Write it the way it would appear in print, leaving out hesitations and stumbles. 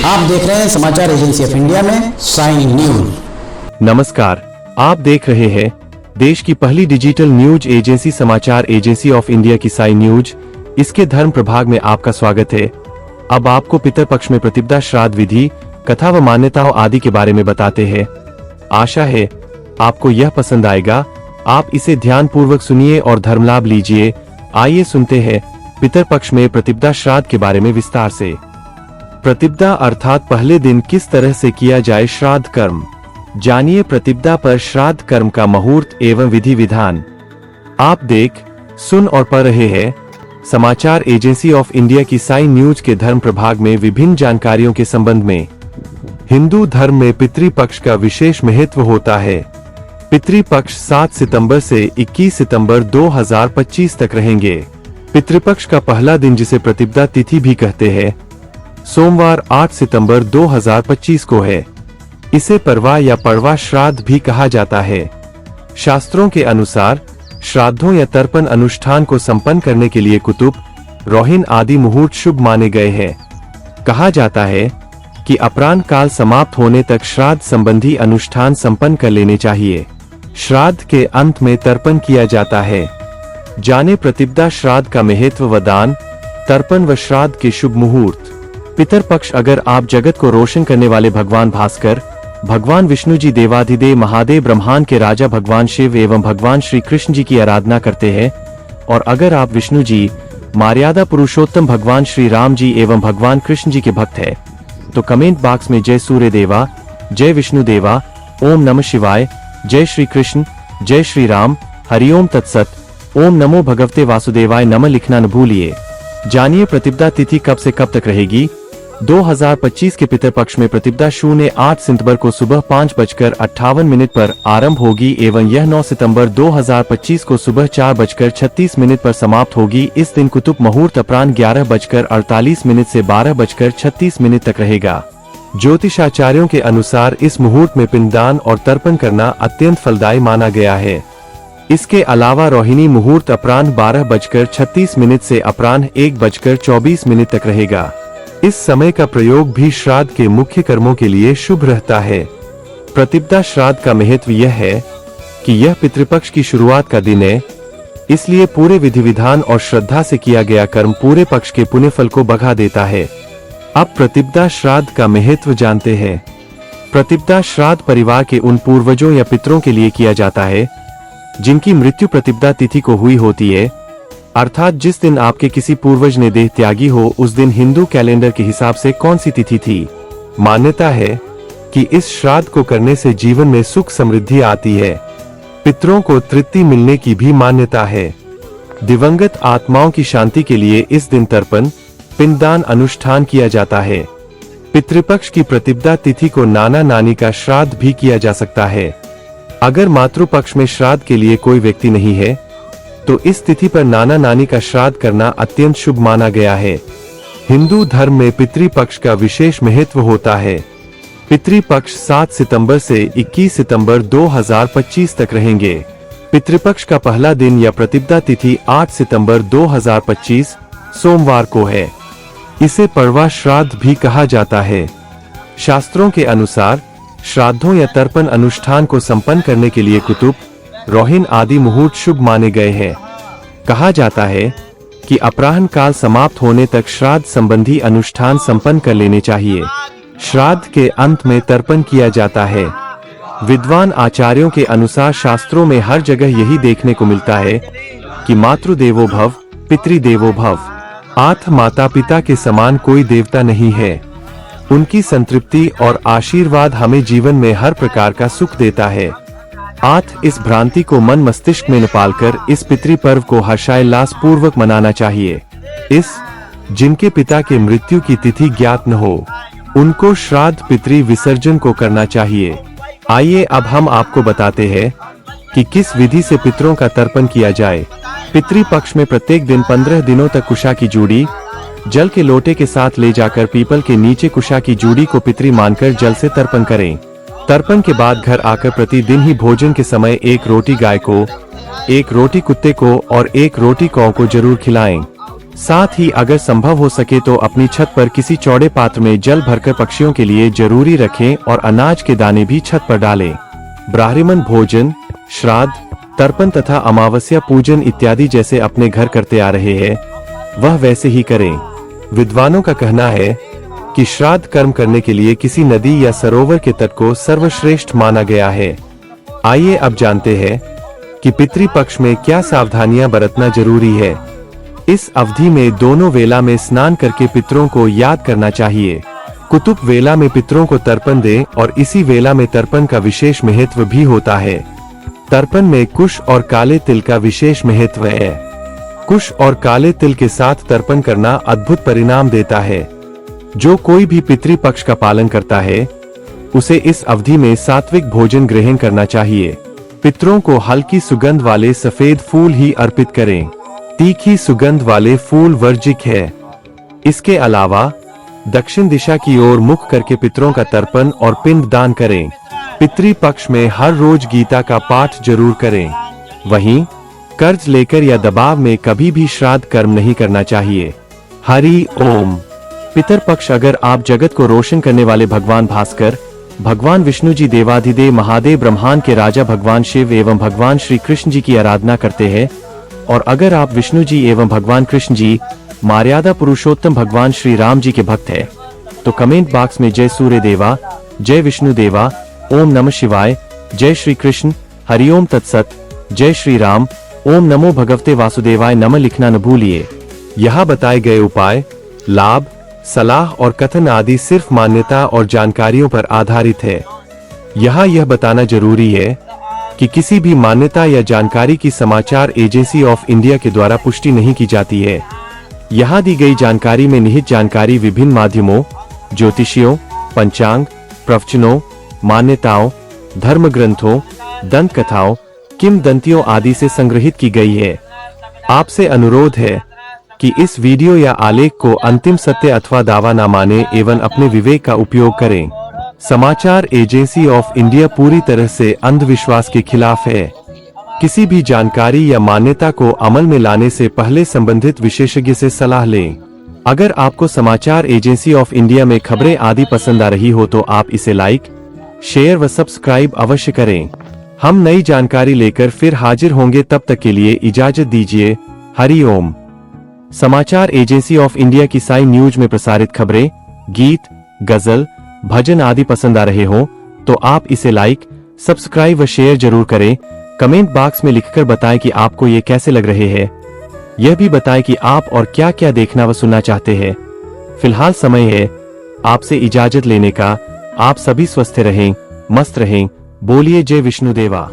आप देख रहे हैं समाचार एजेंसी ऑफ इंडिया में साइन न्यूज। नमस्कार, आप देख रहे हैं देश की पहली डिजिटल न्यूज एजेंसी समाचार एजेंसी ऑफ इंडिया की साइन न्यूज। इसके धर्म प्रभाग में आपका स्वागत है। अब आपको पितरपक्ष में प्रतिपदा श्राद्ध विधि, कथा व मान्यताओं आदि के बारे में बताते हैं। आशा है आपको यह पसंद आएगा। आप इसे ध्यान पूर्वक सुनिए और धर्म लाभ लीजिए। आइए सुनते हैं पितरपक्ष में प्रतिपदा श्राद्ध के बारे में विस्तार से। प्रतिपदा अर्थात पहले दिन किस तरह से किया जाए श्राद्ध कर्म, जानिए प्रतिपदा पर श्राद्ध कर्म का मुहूर्त एवं विधि विधान। आप देख, सुन और पढ़ रहे हैं समाचार एजेंसी ऑफ इंडिया की साइन न्यूज के धर्म प्रभाग में विभिन्न जानकारियों के संबंध में। हिंदू धर्म में पितृपक्ष का विशेष महत्व होता है। पितृपक्ष 7 सितंबर से 21 सितंबर 2025 तक रहेंगे। पितृपक्ष का पहला दिन, जिसे प्रतिपदा तिथि भी कहते हैं, सोमवार 8 सितंबर 2025 को है। इसे परवा या पड़वा श्राद्ध भी कहा जाता है। शास्त्रों के अनुसार श्राद्धों या तर्पण अनुष्ठान को संपन्न करने के लिए कुतुब, रोहिन आदि मुहूर्त शुभ माने गए हैं। कहा जाता है कि अपराह्न काल समाप्त होने तक श्राद्ध संबंधी अनुष्ठान संपन्न कर लेने चाहिए। श्राद्ध के अंत में तर्पण किया जाता है। जाने प्रतिपदा श्राद्ध का महत्व व दान, तर्पण व श्राद्ध के शुभ मुहूर्त। पितरपक्ष अगर आप जगत को रोशन करने वाले भगवान भास्कर, भगवान विष्णु जी, देवाधिदेव महादेव, ब्रह्मांड के राजा भगवान शिव एवं भगवान श्री कृष्ण जी की आराधना करते हैं, और अगर आप विष्णु जी, मर्यादा पुरुषोत्तम भगवान श्री राम जी एवं भगवान कृष्ण जी के भक्त हैं, तो कमेंट बॉक्स में जय सूर्य देवा, जय विष्णु देवा, ओम नमः शिवाय, जय श्री कृष्ण, जय श्री राम, हरिओम तत्सत, ओम नमो भगवते वासुदेवाय नमः लिखना न भूलिए। जानिए प्रतिपदा तिथि कब से कब तक रहेगी। 2025 के पितरपक्ष में प्रतिपदा 08 सितंबर को सुबह 5:58 पर आरंभ होगी एवं यह 9 सितंबर 2025 को सुबह 4:36 पर समाप्त होगी। इस दिन कुतुब मुहूर्त अपराह्न 11:48 से 12:36 तक रहेगा। ज्योतिषाचार्यों के अनुसार इस मुहूर्त में पिंडदान और तर्पण करना अत्यंत फलदायी माना गया है। इसके अलावा रोहिणी मुहूर्त अपराह्न 12:36 से अपराह्न 1:24 तक रहेगा। इस समय का प्रयोग भी श्राद्ध के मुख्य कर्मों के लिए शुभ रहता है। प्रतिपदा श्राद्ध का महत्व यह है कि यह पितृपक्ष की शुरुआत का दिन है, इसलिए पूरे विधि विधान और श्रद्धा से किया गया कर्म पूरे पक्ष के पुण्य फल को बढ़ा देता है। अब प्रतिपदा श्राद्ध का महत्व जानते हैं। प्रतिपदा श्राद्ध परिवार के उन पूर्वजों या पितरों के लिए किया जाता है जिनकी मृत्यु प्रतिपदा तिथि को हुई होती है, अर्थात जिस दिन आपके किसी पूर्वज ने देह त्यागी हो, उस दिन हिंदू कैलेंडर के हिसाब से कौन सी तिथि थी। मान्यता है कि इस श्राद्ध को करने से जीवन में सुख समृद्धि आती है। पितरों को तृप्ति मिलने की भी मान्यता है। दिवंगत आत्माओं की शांति के लिए इस दिन तर्पण, पिंडदान अनुष्ठान किया जाता है। पितृपक्ष की प्रतिपदा तिथि को नाना नानी का श्राद्ध भी किया जा सकता है। अगर मातृपक्ष में श्राद्ध के लिए कोई व्यक्ति नहीं है, तो इस तिथि पर नाना नानी का श्राद्ध करना अत्यंत शुभ माना गया है। हिंदू धर्म में पितृपक्ष का विशेष महत्व होता है। पितृपक्ष 7 सितंबर से 21 सितंबर 2025 तक रहेंगे। पितृपक्ष का पहला दिन या प्रतिपदा तिथि 8 सितंबर 2025 सोमवार को है। इसे पड़वा श्राद्ध भी कहा जाता है। शास्त्रों के अनुसार श्राद्धों या तर्पण अनुष्ठान को संपन्न करने के लिए कुतुब, रोहिन आदि मुहूर्त शुभ माने गए हैं। कहा जाता है कि अपराह्न काल समाप्त होने तक श्राद्ध संबंधी अनुष्ठान संपन्न कर लेने चाहिए। श्राद्ध के अंत में तर्पण किया जाता है। विद्वान आचार्यों के अनुसार शास्त्रों में हर जगह यही देखने को मिलता है कि मातृदेवो भव, पितृदेवो भव। आठ माता पिता के समान कोई देवता नहीं है। उनकी संतृप्ति और आशीर्वाद हमें जीवन में हर प्रकार का सुख देता है। इस भ्रांति को मन मस्तिष्क में न पालकर इस पितृ पर्व को हर्षोल्लास पूर्वक मनाना चाहिए। जिनके पिता के मृत्यु की तिथि ज्ञात न हो, उनको श्राद्ध पितृ विसर्जन को करना चाहिए। आइए अब हम आपको बताते हैं कि किस विधि से पितरों का तर्पण किया जाए। पितृपक्ष में प्रत्येक दिन 15 दिनों तक कुशा की जूड़ी जल के लोटे के साथ ले जाकर पीपल के नीचे कुशा की जूड़ी को पितृ मानकर जल से तर्पण करें। तर्पण के बाद घर आकर प्रतिदिन ही भोजन के समय 1 रोटी गाय को, 1 रोटी कुत्ते को और 1 रोटी कौ को जरूर खिलाएं। साथ ही अगर संभव हो सके तो अपनी छत पर किसी चौड़े पात्र में जल भरकर पक्षियों के लिए जरूरी रखें और अनाज के दाने भी छत पर डालें। ब्राह्मण भोजन, श्राद्ध, तर्पण तथा अमावस्या पूजन इत्यादि जैसे अपने घर करते आ रहे हैं, वह वैसे ही करें। विद्वानों का कहना है कि श्राद्ध कर्म करने के लिए किसी नदी या सरोवर के तट को सर्वश्रेष्ठ माना गया है। आइए अब जानते हैं कि पितृपक्ष में क्या सावधानियां बरतना जरूरी है। इस अवधि में दोनों वेला में स्नान करके पितरों को याद करना चाहिए। कुतुब वेला में पितरों को तर्पण दें और इसी वेला में तर्पण का विशेष महत्व भी होता है। तर्पण में कुश और काले तिल का विशेष महत्व है। कुश और काले तिल के साथ तर्पण करना अद्भुत परिणाम देता है। जो कोई भी पितृपक्ष का पालन करता है उसे इस अवधि में सात्विक भोजन ग्रहण करना चाहिए। पितरों को हल्की सुगंध वाले सफेद फूल ही अर्पित करें। तीखी सुगंध वाले फूल वर्जिक है। इसके अलावा दक्षिण दिशा की ओर मुख करके पितरों का तर्पण और पिंड दान करें। पितृपक्ष में हर रोज गीता का पाठ जरूर करें। वहीं कर्ज लेकर या दबाव में कभी भी श्राद्ध कर्म नहीं करना चाहिए। हरि ओम। पितरपक्ष अगर आप जगत को रोशन करने वाले भगवान भास्कर, भगवान विष्णु जी, देवाधिदेव महादेव, ब्रह्मांड के राजा भगवान शिव एवं भगवान श्री कृष्ण जी की आराधना करते हैं, और अगर आप विष्णु जी एवं भगवान कृष्ण जी, मर्यादा पुरुषोत्तम भगवान श्री राम जी के भक्त हैं, तो कमेंट बॉक्स में जय सूर्य देवा, जय विष्णु देवा, ओम नमः शिवाय, जय श्री कृष्ण, हरिओम तत्सत, जय श्री राम, ओम नमो भगवते वासुदेवाय नमः लिखना न भूलिए। यहाँ बताए गए उपाय, लाभ, सलाह और कथन आदि सिर्फ मान्यता और जानकारियों पर आधारित है। यहाँ यह बताना जरूरी है कि किसी भी मान्यता या जानकारी की समाचार एजेंसी ऑफ इंडिया के द्वारा पुष्टि नहीं की जाती है। यहाँ दी गई जानकारी में निहित जानकारी विभिन्न माध्यमों, ज्योतिषियों, पंचांग, प्रवचनों, मान्यताओं, धर्म ग्रंथों, दंत कथाओं, किंवदंतियों आदि से संग्रहित की गई है। आपसे अनुरोध है कि इस वीडियो या आलेख को अंतिम सत्य अथवा दावा न माने एवं अपने विवेक का उपयोग करें। समाचार एजेंसी ऑफ इंडिया पूरी तरह से अंधविश्वास के खिलाफ है। किसी भी जानकारी या मान्यता को अमल में लाने से पहले संबंधित विशेषज्ञ से सलाह लें। अगर आपको समाचार एजेंसी ऑफ इंडिया में खबरें आदि पसंद आ रही हो तो आप इसे लाइक, शेयर व सब्सक्राइब अवश्य करें। हम नई जानकारी लेकर फिर हाजिर होंगे, तब तक के लिए इजाजत दीजिए। हरि ओम। समाचार एजेंसी ऑफ इंडिया की साई न्यूज में प्रसारित खबरें, गीत, गजल, भजन आदि पसंद आ रहे हो तो आप इसे लाइक, सब्सक्राइब व शेयर जरूर करें। कमेंट बॉक्स में लिखकर बताएं कि आपको ये कैसे लग रहे हैं। यह भी बताएं कि आप और क्या क्या देखना व सुनना चाहते हैं। फिलहाल समय है आपसे इजाजत लेने का। आप सभी स्वस्थ रहें, मस्त रहें। बोलिए जय विष्णु देवा।